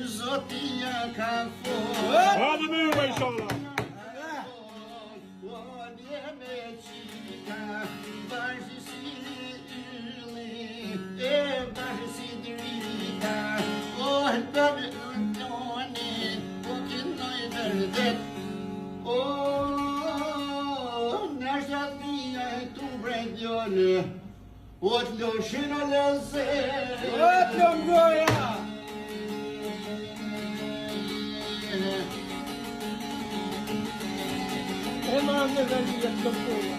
Zotia ka fort. Hadi büyüme inşallah. Otlo shinalese. Otlo goya. Hemen de ben yaptım koya.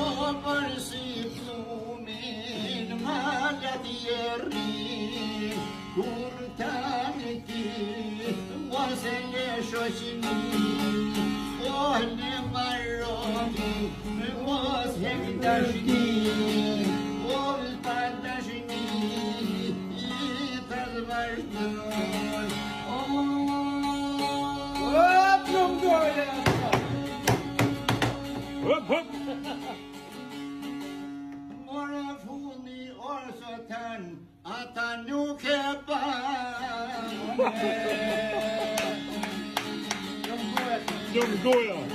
O parsi flumin maladierni kurtanti wasene shoshini o ne maroni was hekdashni o padashni itazvarni Otlo goya. Hop hop. Morafuni orsotan ata nuk e pa. Jom goja.